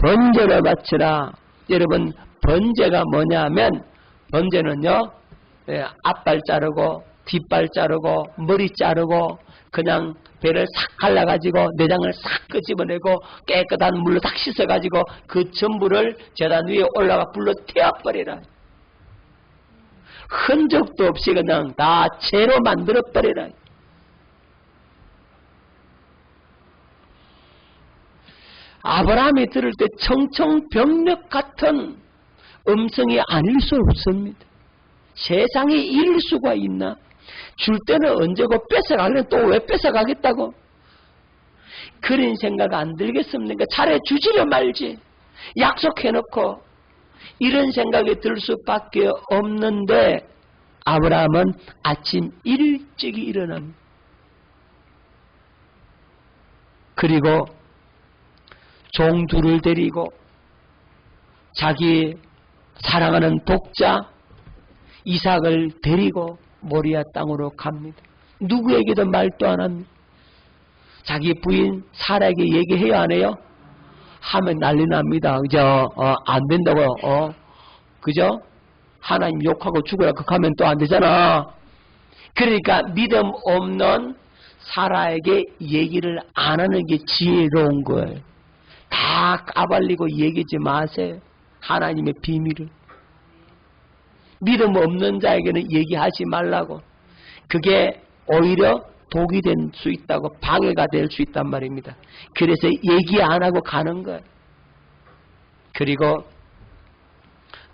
번제를 바치라. 여러분, 번제가 뭐냐면, 번제는요, 앞발 자르고 뒷발 자르고 머리 자르고 그냥 배를 싹 갈라가지고 내장을 싹 끄집어내고 깨끗한 물로 싹 씻어가지고 그 전부를 제단 위에 올라가 불로 태워버리라. 흔적도 없이 그냥 다 죄로 만들어버리라. 아브라함이 들을 때 청청병력 같은 음성이 아닐 수 없습니다. 세상에 이럴 수가 있나? 줄 때는 언제고 뺏어가려면 또 왜 뺏어가겠다고? 그런 생각 안 들겠습니까? 차라리 주지를 말지. 약속해놓고 이런 생각이 들 수밖에 없는데 아브라함은 아침 일찍이 일어납니다. 그리고 종두를 데리고 자기 사랑하는 독자 이삭을 데리고 모리아 땅으로 갑니다. 누구에게도 말도 안 합니다. 자기 부인 사라에게 얘기해요, 안 해요? 하면 난리 납니다. 그죠? 안 된다고, 그죠? 하나님 욕하고 죽어라, 그렇게 하면 또 안 되잖아. 그러니까 믿음 없는 사라에게 얘기를 안 하는 게 지혜로운 거예요. 다 까발리고 얘기하지 마세요. 하나님의 비밀을. 믿음 없는 자에게는 얘기하지 말라고. 그게 오히려 독이 될 수 있다고, 방해가 될 수 있단 말입니다. 그래서 얘기 안 하고 가는 거예요. 그리고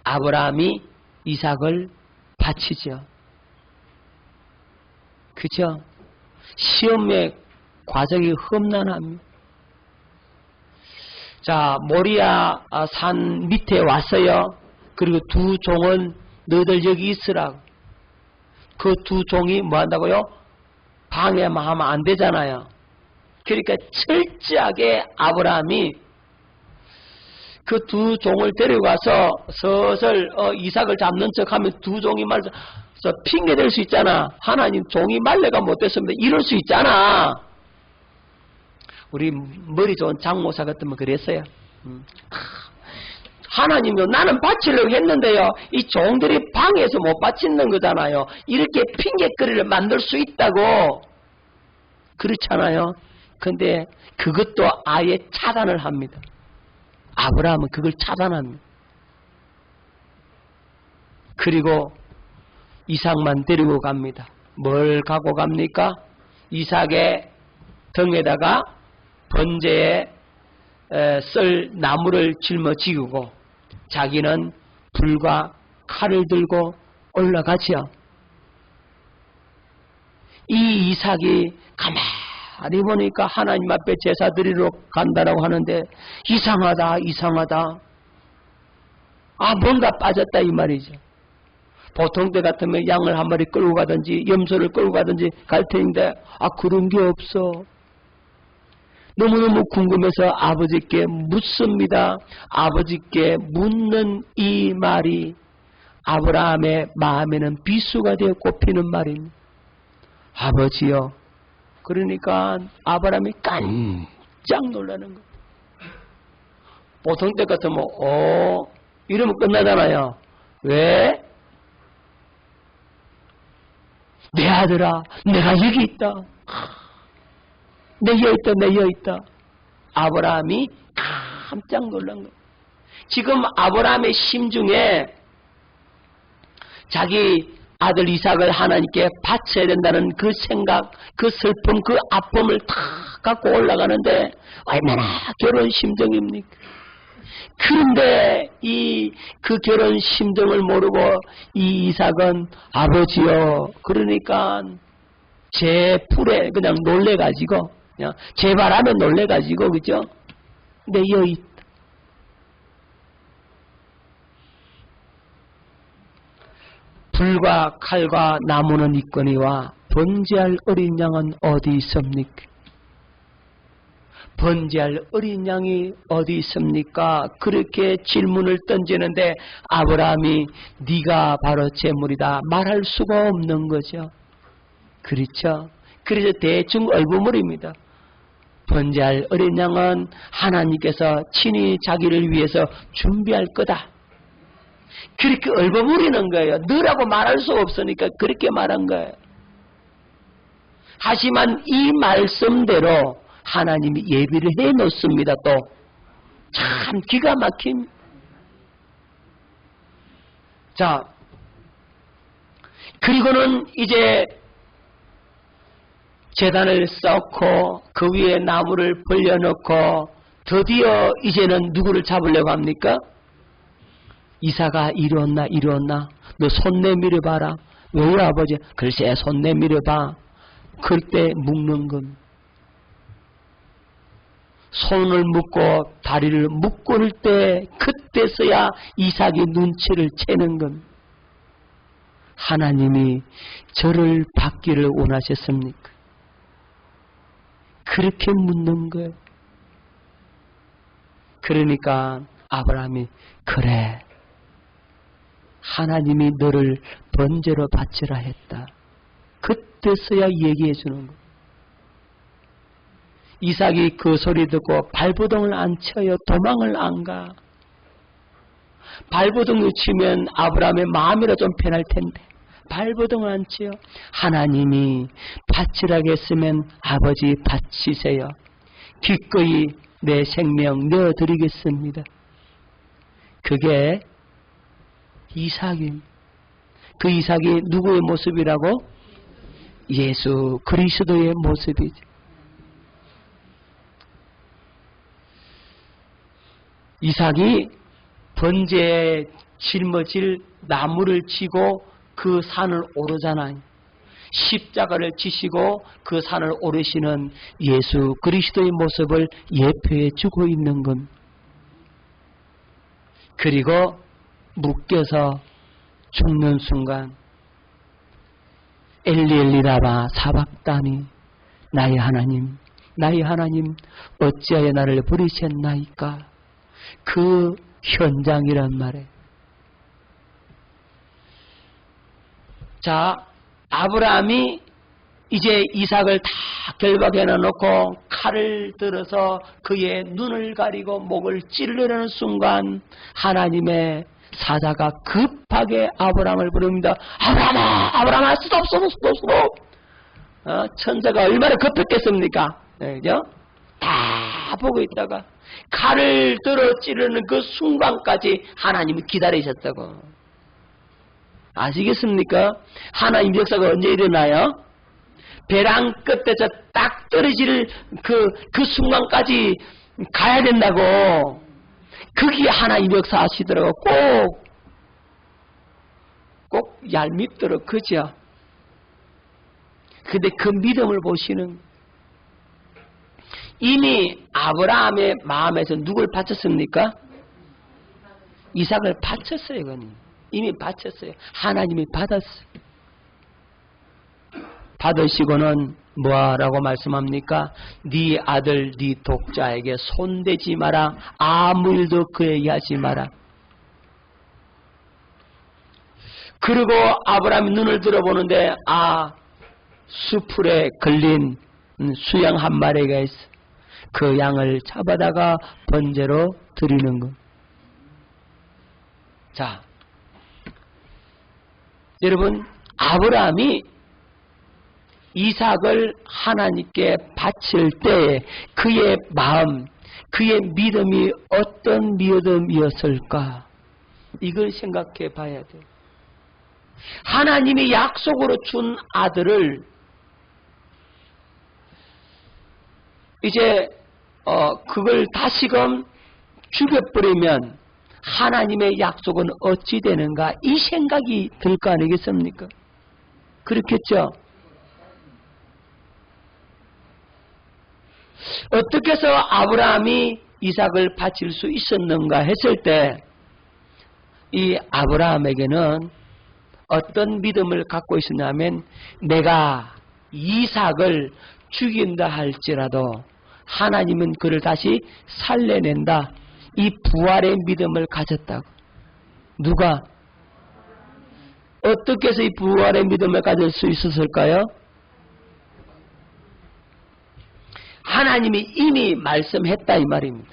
아브라함이 이삭을 바치죠. 그죠? 시험의 과정이 험난합니다. 자, 모리아 산 밑에 왔어요. 그리고 두 종은 너희들 여기 있으라고. 그 두 종이 뭐 한다고요? 방해만 하면 안 되잖아요. 그러니까 철저하게 아브라함이 그 두 종을 데려가서 슬슬 이삭을 잡는 척하면 두 종이 말해서 핑계 댈 수 있잖아. 하나님 종이 말레가 못됐습니다. 이럴 수 있잖아. 우리 머리 좋은 장모사 같으면 그랬어요. 하나님요, 나는 바치려고 했는데요, 이 종들이 방해해서 못 바치는 거잖아요. 이렇게 핑계거리를 만들 수 있다고. 그렇잖아요. 근데 그것도 아예 차단을 합니다. 아브라함은 그걸 차단합니다. 그리고 이삭만 데리고 갑니다. 뭘 갖고 갑니까? 이삭의 등에다가 번제에 쓸 나무를 짊어지고 자기는 불과 칼을 들고 올라가죠. 이 이삭이 가만히 보니까 하나님 앞에 제사 드리러 간다라고 하는데 이상하다. 뭔가 빠졌다 이 말이죠. 보통 때 같으면 양을 한 마리 끌고 가든지 염소를 끌고 가든지 갈 텐데 그런 게 없어. 너무너무 궁금해서 아버지께 묻습니다. 아버지께 묻는 이 말이 아브라함의 마음에는 비수가 되어 꼽히는 말입니다. 아버지요. 그러니까 아브라함이 깜짝 놀라는 거예요. 보통 때 같으면 이러면 끝나잖아요. 왜? 내 아들아, 내가 여기 있다. 내 여기 있다. 아브라함이 깜짝 놀란 거예요. 지금 아브라함의 심중에 자기 아들 이삭을 하나님께 바쳐야 된다는 그 생각, 그 슬픔, 그 아픔을 다 갖고 올라가는데 얼마나 결혼 심정입니까? 그런데 그 결혼 심정을 모르고 이 이삭은 아버지요. 그러니까 제 풀에 그냥 놀래가지고, 그냥 제 바람에 놀래가지고, 그죠? 내 여기 있다. 불과 칼과 나무는 있거니와 번제할 어린 양은 어디 있습니까? 번제할 어린 양이 어디 있습니까? 그렇게 질문을 던지는데 아브라함이 네가 바로 제물이다 말할 수가 없는 거죠. 그렇죠? 그래서 대충 얼버무립니다. 번제할 어린 양은 하나님께서 친히 자기를 위해서 준비할 거다. 그렇게 얼버무리는 거예요. 너라고 말할 수 없으니까 그렇게 말한 거예요. 하지만 이 말씀대로 하나님이 예비를 해 놓습니다. 또 참 기가 막힌. 자, 그리고는 이제 제단을 쌓고 그 위에 나무를 벌려놓고 드디어 이제는 누구를 잡으려고 합니까? 이삭아 이리 왔나? 너 손 내밀어봐라. 왜요 아버지? 글쎄 손 내밀어봐. 그때 묶는 건 손을 묶고 다리를 묶을 때 그때서야 이삭이 눈치를 채는 건 하나님이 저를 받기를 원하셨습니까? 그렇게 묻는 거예요. 그러니까 아브라함이 그래 하나님이 너를 번제로 바치라 했다. 그때서야 얘기해 주는 거예요. 이삭이 그 소리 듣고 발버둥을 안 쳐요. 도망을 안 가. 발버둥을 치면 아브라함의 마음이라 좀 편할 텐데 발버둥을 안 치요. 하나님이 바치라고 했으면 아버지 바치세요. 기꺼이 내 생명 내어드리겠습니다. 그게 이삭입니다. 그 이삭이 누구의 모습이라고? 예수 그리스도의 모습이죠. 이삭이 번제에 짊어질 나무를 지고 그 산을 오르잖아요. 십자가를 지시고 그 산을 오르시는 예수 그리스도의 모습을 예표해 주고 있는 건. 그리고 묶여서 죽는 순간 엘리 엘리 라마 사박다니, 나의 하나님 어찌하여 나를 버리셨나이까. 그 현장이란 말이에요. 자, 아브라함이 이제 이삭을 다 결박해 놓고 칼을 들어서 그의 눈을 가리고 목을 찌르려는 순간 하나님의 사자가 급하게 아브라함을 부릅니다. 아브라함아, 스톱. 천사가 얼마나 급했겠습니까? 그죠? 다 보고 있다가 칼을 들어 찌르는 그 순간까지 하나님이 기다리셨다고. 아시겠습니까? 하나님 역사가 언제 일어나요? 벼랑 끝에서 딱 떨어질 그 순간까지 가야 된다고. 그게 하나님 역사 하시더라고. 꼭 얄밉도록, 그죠? 근데 그 믿음을 보시는, 이미 아브라함의 마음에서 누굴 바쳤습니까? 이삭을 바쳤어요. 그건 이미 바쳤어요. 하나님이 받았어요. 받으시고는 뭐라고 말씀합니까? 네 아들 네 독자에게 손대지 마라. 아무 일도 그에게 하지 마라. 그리고 아브라함이 눈을 들어보는데 수풀에 걸린 수양 한 마리가 있어. 그 양을 잡아다가 번제로 드리는 것. 자, 여러분, 아브라함이 이삭을 하나님께 바칠 때에 그의 마음, 그의 믿음이 어떤 믿음이었을까? 이걸 생각해 봐야 돼요. 하나님이 약속으로 준 아들을 이제 그걸 다시금 죽여버리면 하나님의 약속은 어찌 되는가? 이 생각이 들 거 아니겠습니까? 그렇겠죠? 어떻게 해서 아브라함이 이삭을 바칠 수 있었는가 했을 때 이 아브라함에게는 어떤 믿음을 갖고 있었냐면 내가 이삭을 죽인다 할지라도 하나님은 그를 다시 살려낸다. 이 부활의 믿음을 가졌다고. 누가? 어떻게 해서 이 부활의 믿음을 가질 수 있었을까요? 하나님이 이미 말씀했다 이 말입니다.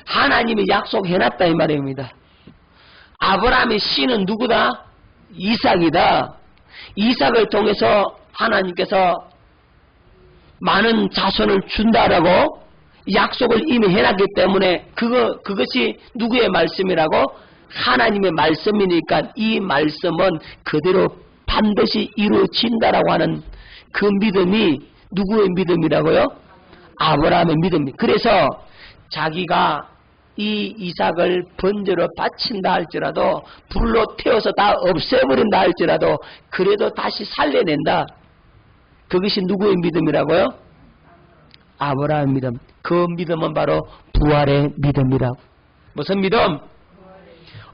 하나님이 약속해놨다 이 말입니다. 아브라함의 씨는 누구다? 이삭이다. 이삭을 통해서 하나님께서 많은 자손을 준다라고 약속을 이미 해놨기 때문에 그것이 누구의 말씀이라고? 하나님의 말씀이니까 이 말씀은 그대로 반드시 이루어진다라고 하는 그 믿음이 누구의 믿음이라고요? 아브라함의 믿음. 그래서 자기가 이 이삭을 번제로 바친다 할지라도 불로 태워서 다 없애버린다 할지라도 그래도 다시 살려낸다. 그것이 누구의 믿음이라고요? 아브라함의 믿음. 그 믿음은 바로 부활의 믿음이라고. 무슨 믿음?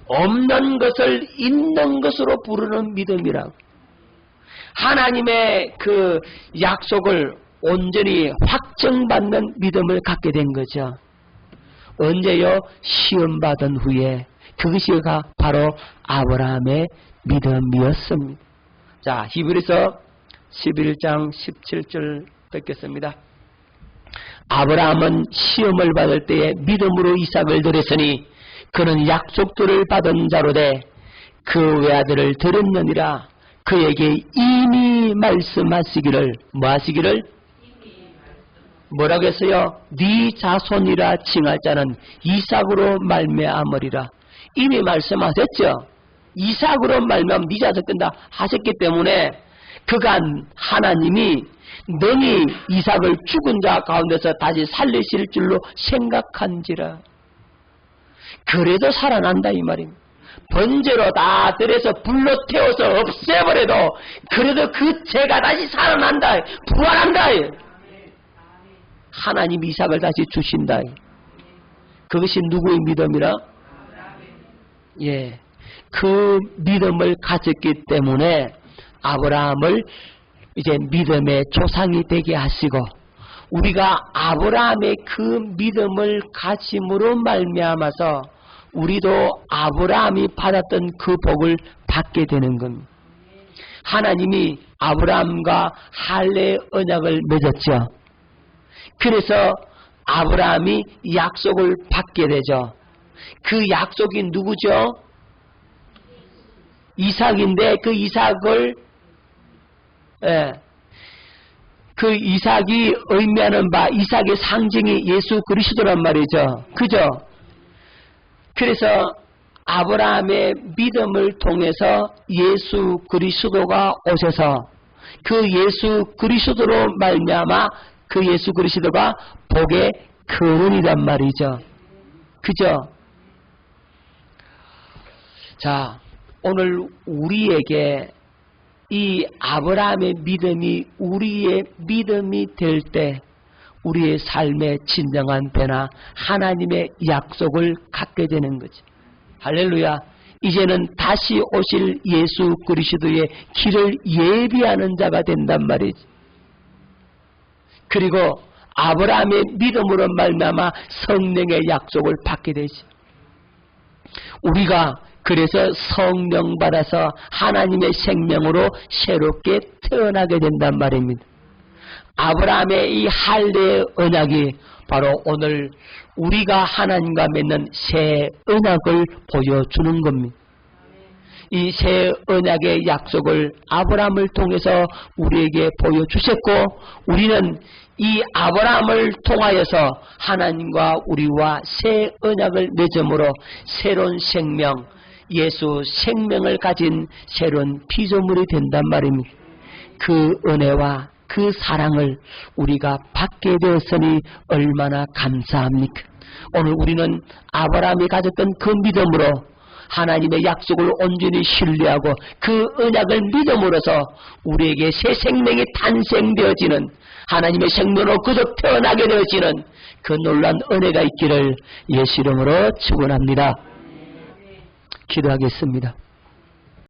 없는 것을 있는 것으로 부르는 믿음이라고. 하나님의 그 약속을 온전히 확정받는 믿음을 갖게 된 거죠. 언제요? 시험받은 후에. 그것이 바로 아브라함의 믿음이었습니다. 자, 히브리서 11장 17절 뵙겠습니다. 아브라함은 시험을 받을 때에 믿음으로 이삭을 드렸으니 그는 약속들을 받은 자로 돼 그 외아들을 드렸느니라. 그에게 이미 말씀하시기를 뭐 하시기를? 뭐라고 했어요? 네 자손이라 칭할 자는 이삭으로 말미암으리라. 이미 말씀하셨죠. 이삭으로 말미암아 네 자손 끈다 하셨기 때문에 그간 하나님이 능히 이삭을 죽은 자 가운데서 다시 살리실 줄로 생각한지라. 그래도 살아난다 이 말입니다. 번제로 다 들여서 불로 태워서 없애버려도 그래도 그 죄가 다시 살아난다. 부활한다. 하나님 이삭을 다시 주신다. 그것이 누구의 믿음이라? 예, 그 믿음을 가졌기 때문에 아브라함을 이제 믿음의 조상이 되게 하시고, 우리가 아브라함의 그 믿음을 가짐으로 말미암아서 우리도 아브라함이 받았던 그 복을 받게 되는 겁니다. 하나님이 아브라함과 할례 언약을 맺었죠. 그래서 아브라함이 약속을 받게 되죠. 그 약속이 누구죠? 이삭인데 그 이삭을 그 이삭이 의미하는 바 이삭의 상징이 예수 그리스도란 말이죠. 그죠? 그래서 아브라함의 믿음을 통해서 예수 그리스도가 오셔서 그 예수 그리스도로 말미암아 그 예수 그리스도가 복의 근원이란 말이죠. 그죠? 자, 오늘 우리에게 이 아브라함의 믿음이 우리의 믿음이 될 때 우리의 삶의 진정한 변화, 하나님의 약속을 갖게 되는 거죠. 할렐루야. 이제는 다시 오실 예수 그리스도의 길을 예비하는 자가 된단 말이지. 그리고 아브라함의 믿음으로 말미암아 성령의 약속을 받게 되지. 우리가 그래서 성령 받아서 하나님의 생명으로 새롭게 태어나게 된단 말입니다. 아브라함의 이 할례 언약이 바로 오늘 우리가 하나님과 맺는 새 언약을 보여주는 겁니다. 이 새 언약의 약속을 아브라함을 통해서 우리에게 보여주셨고, 우리는 이 아브라함을 통하여서 하나님과 우리와 새 언약을 맺음으로 새로운 생명, 예수 생명을 가진 새로운 피조물이 된단 말입니다. 그 은혜와 그 사랑을 우리가 받게 되었으니 얼마나 감사합니까? 오늘 우리는 아브라함이 가졌던 그 믿음으로 하나님의 약속을 온전히 신뢰하고 그 언약을 믿음으로써 우리에게 새 생명이 탄생되어지는, 하나님의 생명으로 거듭 태어나게 되어지는 그 놀라운 은혜가 있기를 예수 이름으로 축원합니다. 기도하겠습니다.